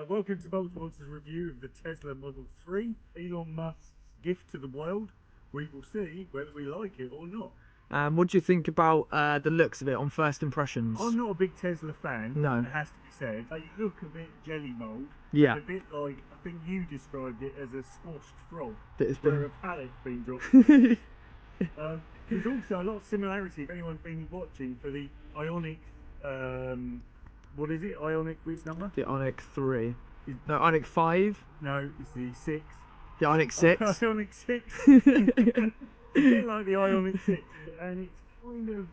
Welcome to VoltsMonster's review of the Tesla Model 3, Elon Musk's gift to the world. We will see whether we like it or not. What do you think about the looks of it on first impressions? I'm not a big Tesla fan, no. It has to be said. They look a bit jelly mould. Yeah. A bit like, I think you described it as a squashed frog, It's where been... a pallet's been dropped. There's also a lot of similarity, if anyone's been watching, for the Ioniq, what is it? Ioniq, which number? The Ioniq 3. No, Ioniq 5? No, it's the 6. The Ioniq 6? Ioniq 6. It's a bit like the Ioniq 6, and it's kind of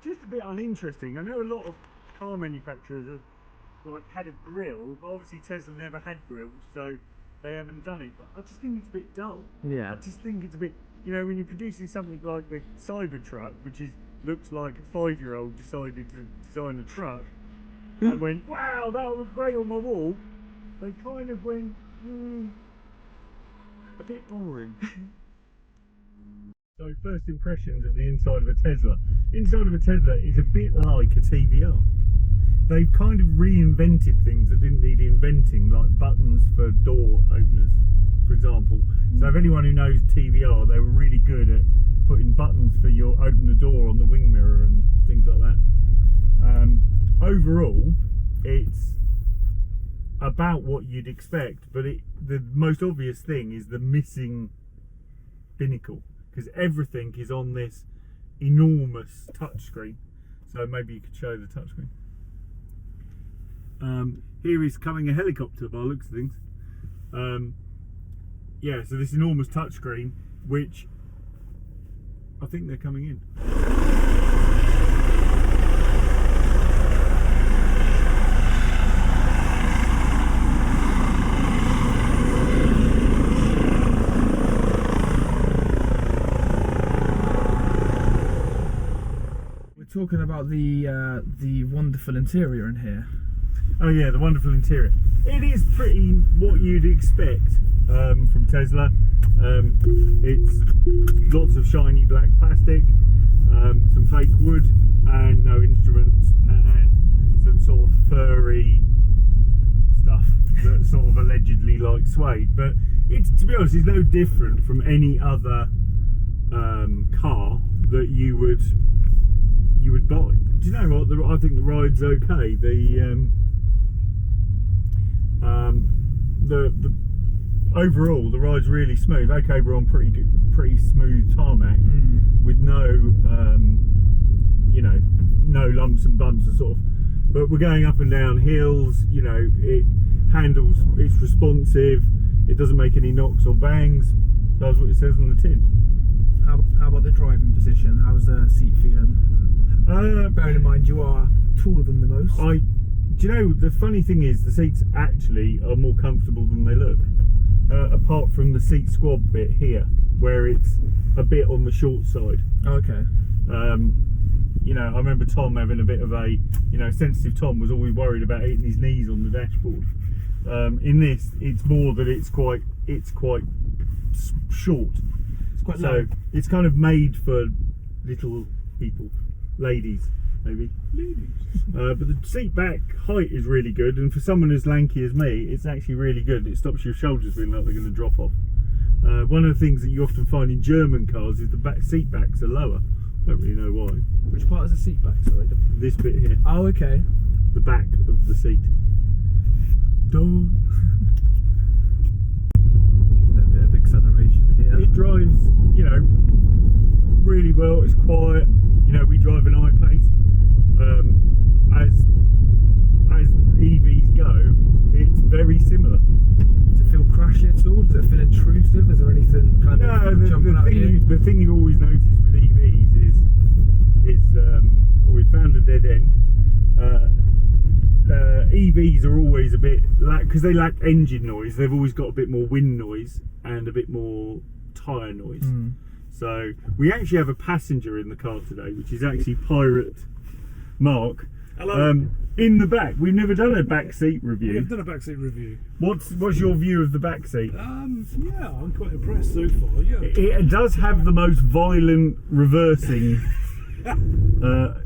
just a bit uninteresting. I know a lot of car manufacturers have like had a grille, but obviously Tesla never had grills, so they haven't done it. But I just think it's a bit dull. Yeah. I just think it's a bit, you know, when you're producing something like the Cybertruck, which looks like a 5-year-old decided to design a truck and went, wow, that would look great on my wall. They kind of went, a bit boring. So first impressions of the inside of a Tesla. Inside of a Tesla is a bit like a TVR. They've kind of reinvented things that didn't need inventing, like buttons for door openers, for example. So if anyone who knows TVR, they were really good at putting buttons for your open the door on the wing mirror and things like that. Overall, it's about what you'd expect, but the most obvious thing is the missing binnacle, because everything is on this enormous touchscreen. So maybe you could show the touchscreen. Here is coming a helicopter by the looks of things. Yeah, so this enormous touchscreen, which I think they're coming in. Talking about the wonderful interior in here. Oh yeah, the wonderful interior. It is pretty what you'd expect from Tesla. It's lots of shiny black plastic, some fake wood, and no instruments, and some sort of furry stuff that's sort of allegedly like suede. But it's, to be honest, it's no different from any other car that you would buy. Do you know what? I think the ride's okay. The overall, the ride's really smooth. Okay, we're on pretty smooth tarmac with no, you know, no lumps and bumps and sort of. But we're going up and down hills. You know, it handles. It's responsive. It doesn't make any knocks or bangs. Does what it says on the tin. How about the driving position? How's the seat feeling? Bearing in mind you are taller than the most. Do you know, the funny thing is the seats actually are more comfortable than they look. Apart from the seat squab bit here, where it's a bit on the short side. Okay. You know, I remember Tom having a bit of a, you know, sensitive Tom was always worried about hitting his knees on the dashboard. In this, it's more that it's quite short. It's quite so low. It's kind of made for little people. Ladies, maybe. Ladies. But the seat back height is really good, and for someone as lanky as me, it's actually really good. It stops your shoulders feeling like they're going to drop off. One of the things that you often find in German cars is the back seat backs are lower. Don't really know why. Which part is the seat back? Sorry. This bit here. Oh, okay. The back of the seat. Duh. Giving it a bit of acceleration here. It drives, you know, really well. It's quiet. You know, we drive an I-Pace. As EVs go, it's very similar. Does it feel crashy at all? Does it feel intrusive? Is there anything kind of jumping out at you? The thing you always notice with EVs is we found a dead end. EVs are always a bit because they lack engine noise. They've always got a bit more wind noise and a bit more tyre noise. So we actually have a passenger in the car today, which is actually Pirate Mark. Hello. In the back. We've never done a back seat review. We've done a back seat review. What's your view of the back seat? Yeah, I'm quite impressed so far. Yeah. It does have the most violent reversing,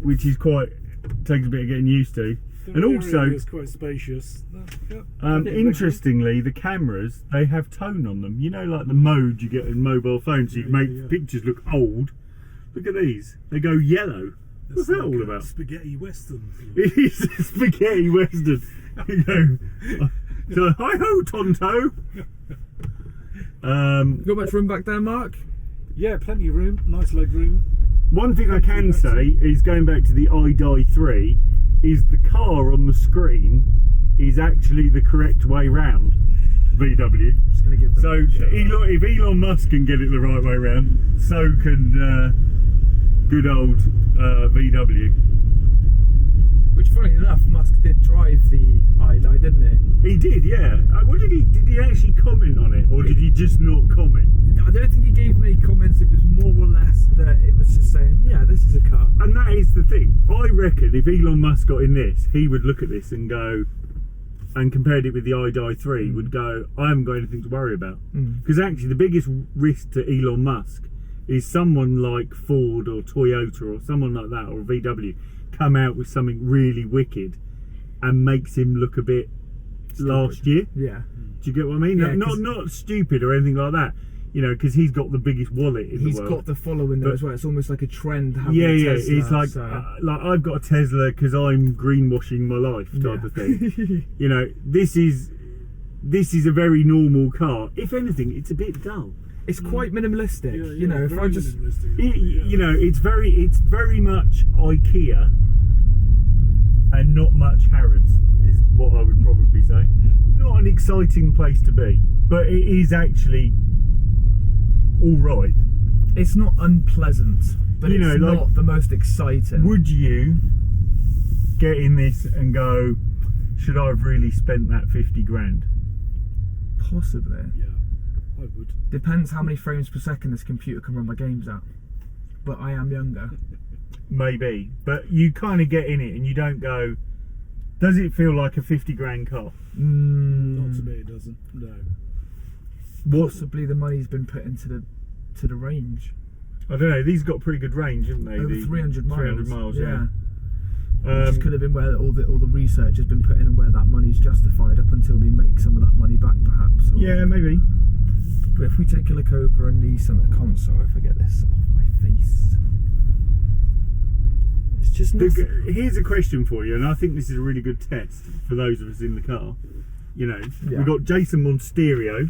which is takes a bit of getting used to. The And rear also- area is quite spacious. Interestingly, the cameras, they have tone on them. You know, like the mode you get in mobile phones, so you can make pictures look old. Look at these. They go yellow. What's that all about? Spaghetti western. It is a spaghetti western. You go, so, hi-ho, Tonto. You got much room back there, Mark? Yeah, plenty of room. Nice leg room. One thing I can say is, going back to the iDie 3, is the car on the screen is actually the correct way round. VW. Just gonna give them So if Elon Musk can get it the right way round, so can good old VW. Which, funny enough, Musk did drive the iDie, didn't He did, yeah. What did he actually comment on it, or did he just not comment? he? I don't think he gave many comments. It was more or less that it was just saying, yeah, this is a car. And that is the thing. I reckon if Elon Musk got in this, he would look at this and go, and compared it with the iDie 3, would go, I haven't got anything to worry about. Because actually the biggest risk to Elon Musk is someone like Ford or Toyota or someone like that, or VW, come out with something really wicked and makes him look a bit last year. Yeah. Do you get what I mean? Yeah, not stupid or anything like that. You know, because he's got the biggest wallet in the world. He's got the following though as well. It's almost like a trend having Yeah, a Tesla. it's like so. like I've got a Tesla because I'm greenwashing my life type of thing. You know, this is a very normal car. If anything, it's a bit dull. It's quite minimalistic. Yeah, you know, if I just You know, it's very much IKEA and not much Harrods is what I would probably say. Not an exciting place to be, but it is actually all right. it's not unpleasant, but You know, it's like, not the most exciting. Would you get in this and go, should I have really spent that 50 grand? Possibly. Yeah, I would. Depends how many frames per second this computer can run my games at. But I am younger. Maybe, but you kind of get in it and you don't go, does it feel like a 50 grand car? Not to me, it doesn't. No. Possibly the money's been put into the range. I don't know, these got pretty good range, haven't they? Over 300 miles. 300 miles, yeah. Which could have been where all the research has been put in and where that money's justified up until they make some of that money back, perhaps. Or, yeah, maybe. But if we take a look over in the centre console, if I get this off my face, it's just nothing. Here's a question for you, and I think this is a really good test for those of us in the car. You know, Yeah. we've got Jason Monsterio,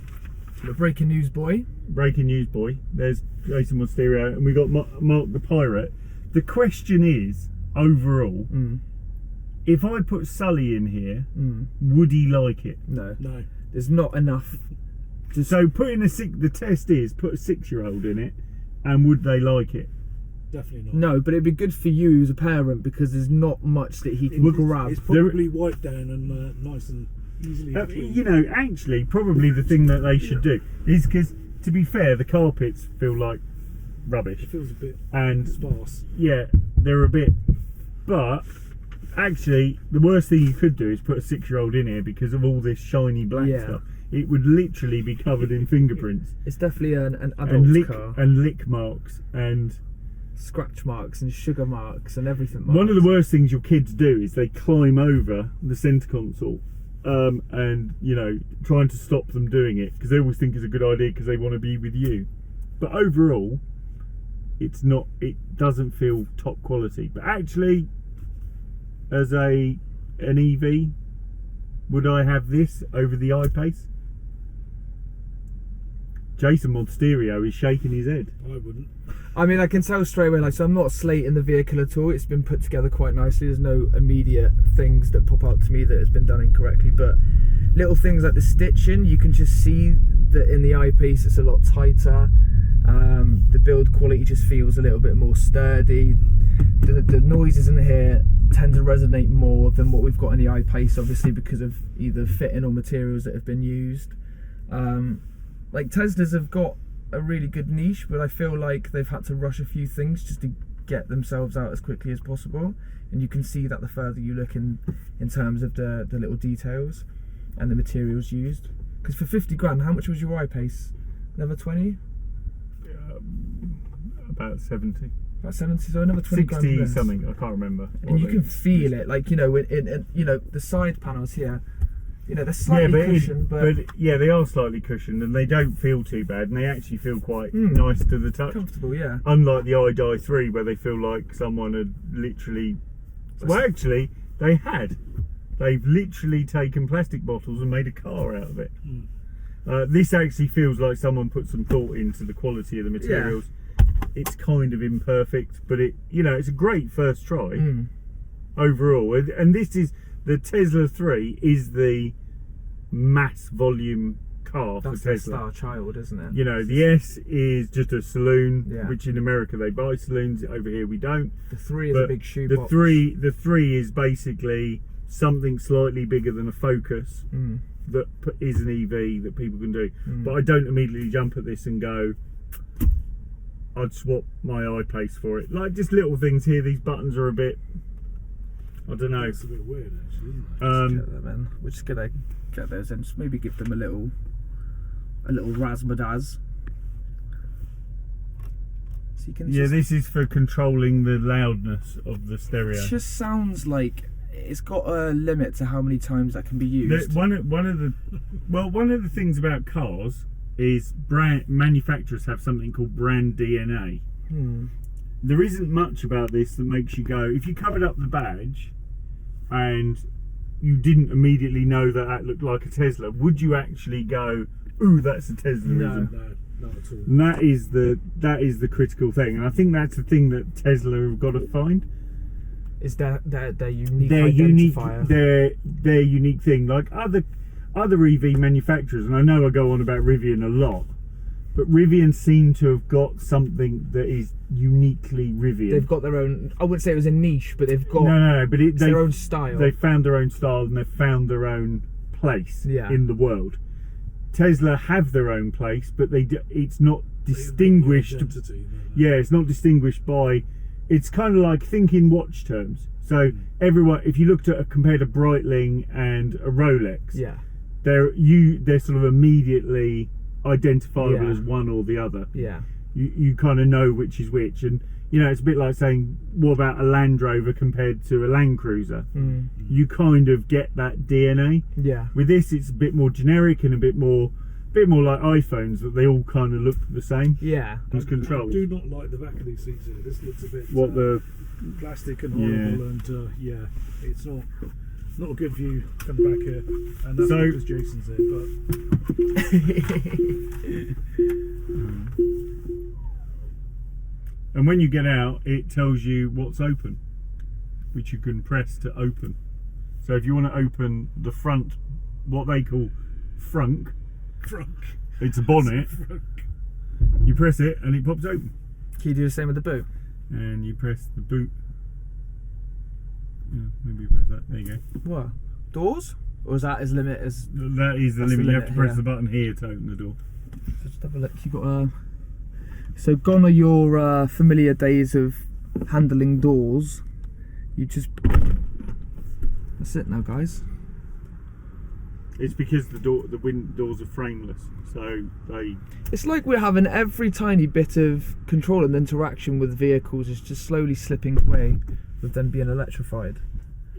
The breaking news boy. breaking news boy. There's Jason Monsterio, and we've got Mark the Pirate. The question is, overall, if I put Sully in here, would he like it? No, No. there's not enough. So putting the test is put a 6-year-old in it, and would they like it? Definitely not. No, but it'd be good for you as a parent because there's not much that he can grab. It's probably wiped down and nice and easily clean. You know, actually, probably the thing that they should do is, because to be fair, the carpets feel like rubbish, It feels a bit and sparse. yeah, they're a bit. But actually, the worst thing you could do is put a 6-year-old in here because of all this shiny black Yeah. stuff. It would literally be covered in fingerprints It's definitely an and adult car. lick marks and. Scratch marks and sugar marks and everything. One of the worst things your kids do is they climb over the centre console, and you know, trying to stop them doing it because they always think it's a good idea because they want to be with you. But overall, it's not. It doesn't feel top quality. But actually, as an EV, would I have this over the I-Pace? Jason Monsterio is shaking his head. I wouldn't. I mean, I can tell straight away, like, so I'm not slating the vehicle at all. It's been put together quite nicely. There's no immediate things that pop out to me that has been done incorrectly, but little things like the stitching, you can just see that in the eyepiece it's a lot tighter. The build quality just feels a little bit more sturdy. The noises in here tend to resonate more than what we've got in the eyepiece, obviously because of either fitting or materials that have been used. Like Teslas have got a really good niche, but I feel like they've had to rush a few things just to get themselves out as quickly as possible, and you can see that the further you look in terms of the little details and the materials used. Because for 50 grand, how much was your eyepiece? Another 20? About 70. About 70, so another 20 grand 60 less. something, I can't remember. And you can feel it, like, you know, in you know, the side panels here, you know, they're Yeah, slightly cushioned, but yeah, they are slightly cushioned and they don't feel too bad and they actually feel quite nice to the touch. comfortable, yeah. Unlike the iDi 3 where they feel like someone had literally, well actually they had. They've literally taken plastic bottles and made a car out of it. This actually feels like someone put some thought into the quality of the materials. It's kind of imperfect, but it, you know, it's a great first try overall. And this is, the Tesla 3 is the mass volume car That's for their Tesla. star child, isn't it? You know, the S is just a saloon, Yeah. which in America they buy saloons. Over here we don't. The 3 is But a big shoe the box. the three is basically something slightly bigger than a Focus that is an EV that people can do. But I don't immediately jump at this and go, I'd swap my iPace for it. Like just little things here. These buttons are a bit, I don't know. It's a bit weird, actually, isn't it? Get them in. We're just gonna get those in. Just maybe give them a little razzmadazz. So you can. Yeah, just, this is for controlling the loudness of the stereo. it just sounds like it's got a limit to how many times that can be used. One of the things about cars is manufacturers have something called brand DNA. There isn't much about this that makes you go, if you covered up the badge and you didn't immediately know that that looked like a Tesla, would you actually go, ooh, that's a Tesla? No. No, not at all. And that is the critical thing, and I think that's the thing that Tesla have got to find. Is their unique Their unique, identifier. their unique thing. Like other EV manufacturers, and I know I go on about Rivian a lot, but Rivian seem to have got something that is uniquely Rivian. They've got their own. I wouldn't say it was a niche, but they've got no, but it's their own style. They found their own style and they've found their own place in the world. Tesla have their own place, but it's not distinguished. Identity, Yeah, it's not distinguished by. It's kind of like thinking watch terms. So everyone, if you looked at compared a Breitling and a Rolex, they're sort of immediately identifiable as one or the other. Yeah. You kind of know which is which, and you know it's a bit like saying, what about a Land Rover compared to a Land Cruiser? You kind of get that DNA. Yeah. With this, it's a bit more generic and a bit more like iPhones, that they all kind of look the same. Yeah. As controls. I do not like the back of these seats here. This looks a bit plastic and horrible, and it's not a good view from the back here. And that's because Jason's here, but and when you get out, it tells you what's open, which you can press to open. So if you want to open the front, what they call frunk, it's a bonnet. You press it and it pops open. Can you do the same with the boot? And you press the boot. Yeah, maybe you press that. There you go. What? Doors? Or is that as limit as? That is the limit. You have to press the button here to open the door. So just have a look. You got a. So gone are your familiar days of handling doors. You just. That's it now, guys. It's because the doors are frameless, so they. It's like we're having every tiny bit of control and interaction with vehicles is just slowly slipping away, with them being electrified.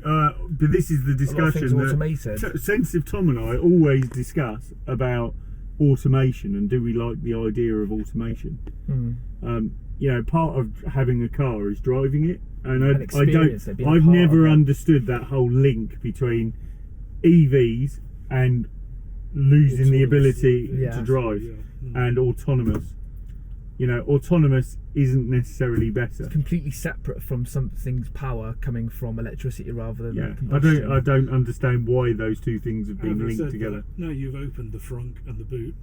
But this is the discussion that automated. Sensitive Tom and I always discuss about automation and do we like the idea of automation. You know, part of having a car is driving it, and I've never understood that whole link between EVs and losing the ability to drive and autonomous. You know, autonomous isn't necessarily better. It's completely separate from something's power coming from electricity rather than combustion. I don't understand why those two things have been linked together. Now you've opened the frunk and the boot,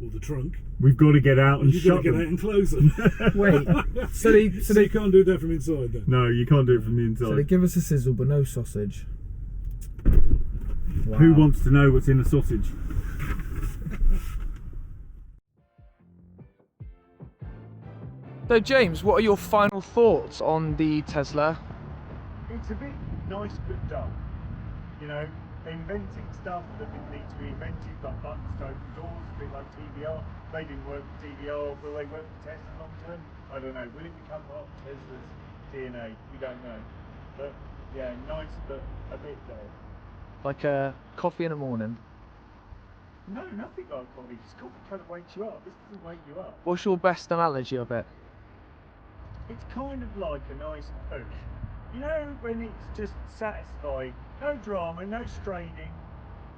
or the trunk. We've got to get out and shut them. You've got to get out and close them. Wait, so they you can't do that from inside then? No, you can't do it from the inside. So they give us a sizzle but no sausage. Wow. Who wants to know what's in a sausage? So James, what are your final thoughts on the Tesla? It's a bit nice but dull. You know, inventing stuff that didn't need to be invented, like buttons to open doors, a bit like TVR. They didn't work for TVR. Will they work for Tesla long term? I don't know. Will it become part of Tesla's DNA? We don't know. But yeah, nice, but a bit dull. Like a coffee in the morning. No, nothing like coffee. Because coffee kind of wakes you up. This doesn't wake you up. What's your best analogy of it? It's kind of like a nice push. You know, when it's just satisfying, no drama, no straining.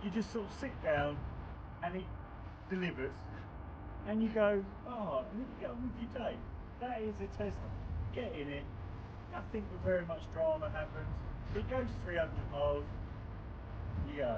You just sort of sit down and it delivers. And you go, oh, and then you get on with your day. That is a Tesla. Get in it. Nothing but very much drama happens. It goes 300 miles. You go.